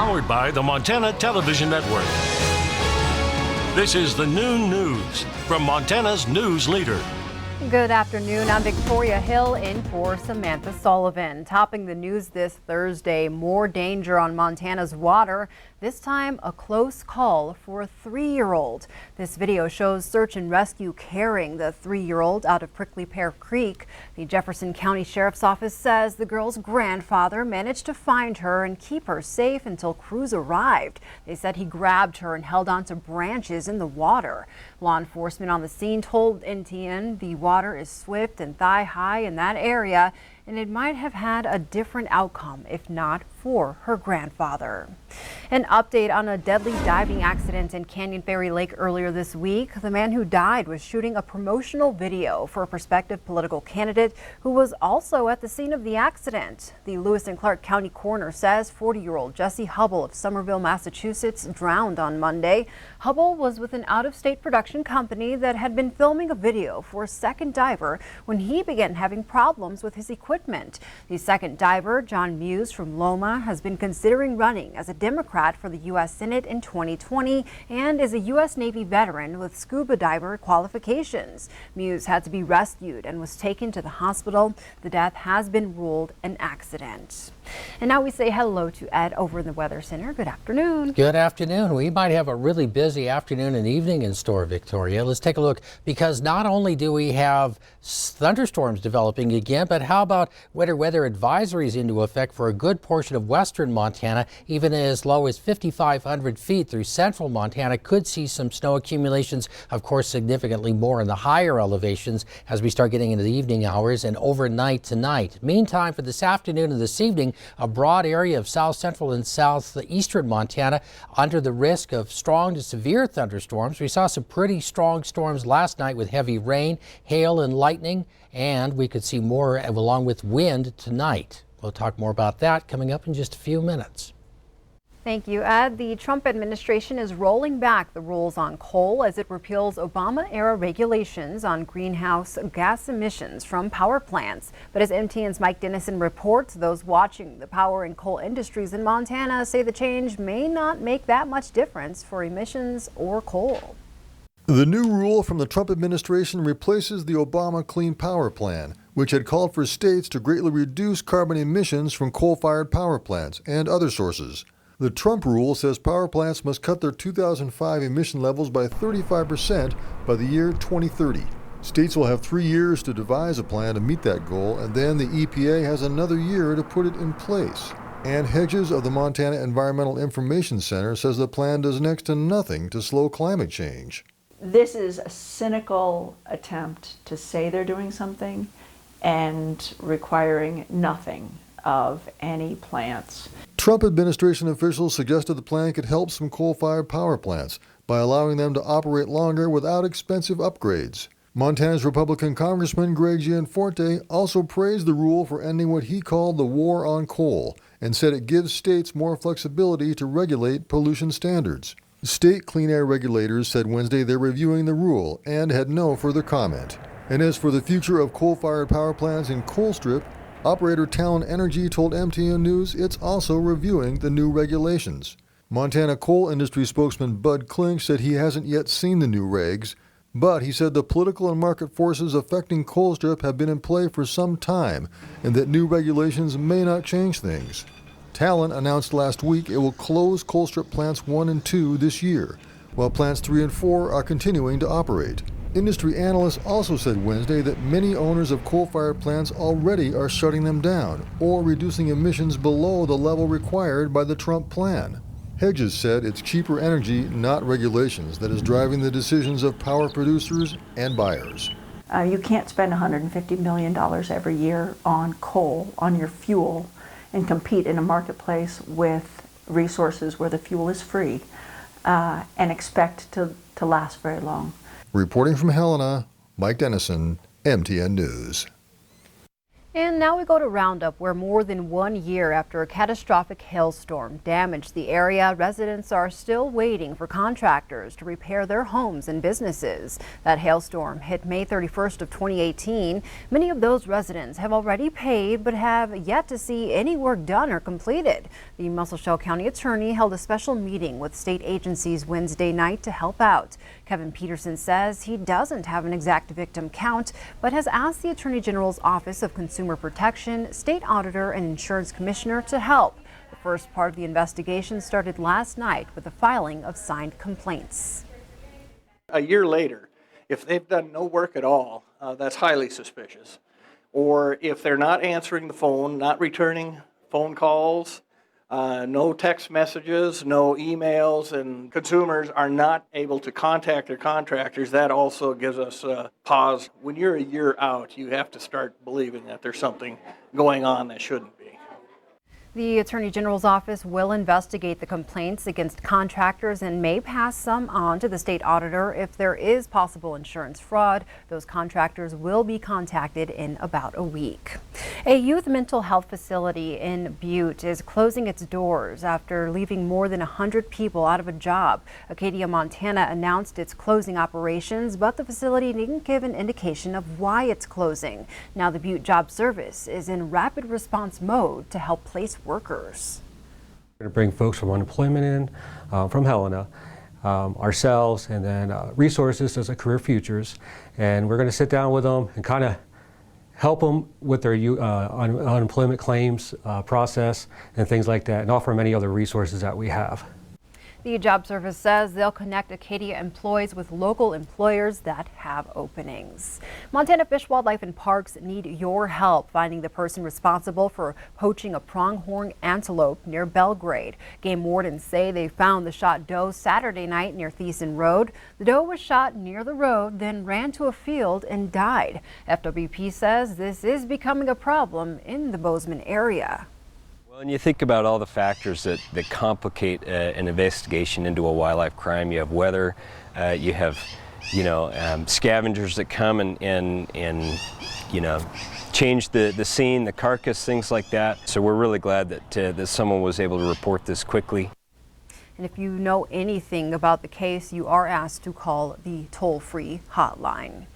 Powered by the Montana Television Network. This is the Noon News from Montana's news leader. Good afternoon. I'm Victoria Hill in for Samantha Sullivan. Topping the news this Thursday, more danger on Montana's water. This time, a close call for a 3-year-old. This video shows search and rescue carrying the 3-year-old out of Prickly Pear Creek. The Jefferson County Sheriff's Office says the girl's grandfather managed to find her and keep her safe until crews arrived. They said he grabbed her and held onto branches in the water. Law enforcement on the scene told NTN the water is swift and thigh-high in that area, and it might have had a different outcome if not for her grandfather. An update on a deadly diving accident in Canyon Ferry Lake earlier this week. The man who died was shooting a promotional video for a prospective political candidate who was also at the scene of the accident. The Lewis and Clark County coroner says 40-year-old Jesse Hubble of Somerville, Massachusetts, drowned on Monday. Hubble was with an out-of-state production company that had been filming a video for a second diver when he began having problems with his equipment. The second diver, John Muse from Loma, has been considering running as a Democrat for the U.S. Senate in 2020 and is a U.S. Navy veteran with scuba diver qualifications. Muse had to be rescued and was taken to the hospital. The death has been ruled an accident. And now we say hello to Ed over in the Weather Center. Good afternoon. Good afternoon. We might have a really busy afternoon and evening in store, Victoria. Let's take a look, because not only do we have thunderstorms developing again, but how about weather advisories into effect for a good portion of western Montana, even as low as 5,500 feet through central Montana. Could see some snow accumulations, of course, significantly more in the higher elevations as we start getting into the evening hours and overnight tonight. Meantime, for this afternoon and this evening, a broad area of south central and southeastern Montana under the risk of strong to severe thunderstorms. We saw some pretty strong storms last night with heavy rain, hail, and lightning, and we could see more along with wind tonight. We'll talk more about that coming up in just a few minutes. Thank you, Ed. The Trump administration is rolling back the rules on coal as it repeals Obama-era regulations on greenhouse gas emissions from power plants. But as MTN's Mike Dennison reports, those watching the power and coal industries in Montana say the change may not make that much difference for emissions or coal. The new rule from the Trump administration replaces the Obama Clean Power Plan, which had called for states to greatly reduce carbon emissions from coal-fired power plants and other sources. The Trump rule says power plants must cut their 2005 emission levels by 35% by the year 2030. States will have 3 years to devise a plan to meet that goal, and then the EPA has another year to put it in place. Ann Hedges of the Montana Environmental Information Center says the plan does next to nothing to slow climate change. This is a cynical attempt to say they're doing something and requiring nothing of any plants. Trump administration officials suggested the plan could help some coal-fired power plants by allowing them to operate longer without expensive upgrades. Montana's Republican Congressman Greg Gianforte also praised the rule for ending what he called the war on coal and said it gives states more flexibility to regulate pollution standards. State clean air regulators said Wednesday they're reviewing the rule and had no further comment. And as for the future of coal-fired power plants in Colstrip, operator Talon Energy told MTN News it's also reviewing the new regulations. Montana coal industry spokesman Bud Klink said he hasn't yet seen the new regs, but he said the political and market forces affecting Colstrip have been in play for some time and that new regulations may not change things. Talon announced last week it will close Colstrip plants 1 and 2 this year, while plants 3 and 4 are continuing to operate. Industry analysts also said Wednesday that many owners of coal-fired plants already are shutting them down or reducing emissions below the level required by the Trump plan. Hedges said it's cheaper energy, not regulations, that is driving the decisions of power producers and buyers. You can't spend $150 million every year on coal, on your fuel, and compete in a marketplace with resources where the fuel is free and expect to last very long. Reporting from Helena, Mike Dennison, MTN News. And now we go to Roundup, where more than 1 year after a catastrophic hailstorm damaged the area, residents are still waiting for contractors to repair their homes and businesses. That hailstorm hit May 31st of 2018. Many of those residents have already paid but have yet to see any work done or completed. The Muscle County Attorney held a special meeting with state agencies Wednesday night to help out. Kevin Peterson says he doesn't have an exact victim count, but has asked the Attorney General's Office of Consumer Protection, State Auditor, and Insurance Commissioner to help. The first part of the investigation started last night with the filing of signed complaints. A year later, if they've done no work at all, that's highly suspicious. Or if they're not answering the phone, not returning phone calls, no text messages, no emails, and consumers are not able to contact their contractors, that also gives us a pause. When you're a year out, you have to start believing that there's something going on that shouldn't be. The Attorney General's office will investigate the complaints against contractors and may pass some on to the state auditor. If there is possible insurance fraud, those contractors will be contacted in about a week. A youth mental health facility in Butte is closing its doors after leaving more than 100 people out of a job. Acadia, Montana announced its closing operations, but the facility didn't give an indication of why it's closing. Now the Butte Job Service is in rapid response mode to help place workers. We're going to bring folks from unemployment in, from Helena, ourselves, and then resources as a Career Futures, and we're going to sit down with them and kind of help them with their unemployment claims process and things like that, and offer many other resources that we have. The Job Service says they'll connect Acadia employees with local employers that have openings. Montana Fish, Wildlife, and Parks need your help finding the person responsible for poaching a pronghorn antelope near Belgrade. Game wardens say they found the shot doe Saturday night near Thiessen Road. The doe was shot near the road, then ran to a field and died. FWP says this is becoming a problem in the Bozeman area. When you think about all the factors that complicate an investigation into a wildlife crime, you have weather, you have, scavengers that come and change the scene, the carcass, things like that. So we're really glad that someone was able to report this quickly. And if you know anything about the case, you are asked to call the toll-free hotline.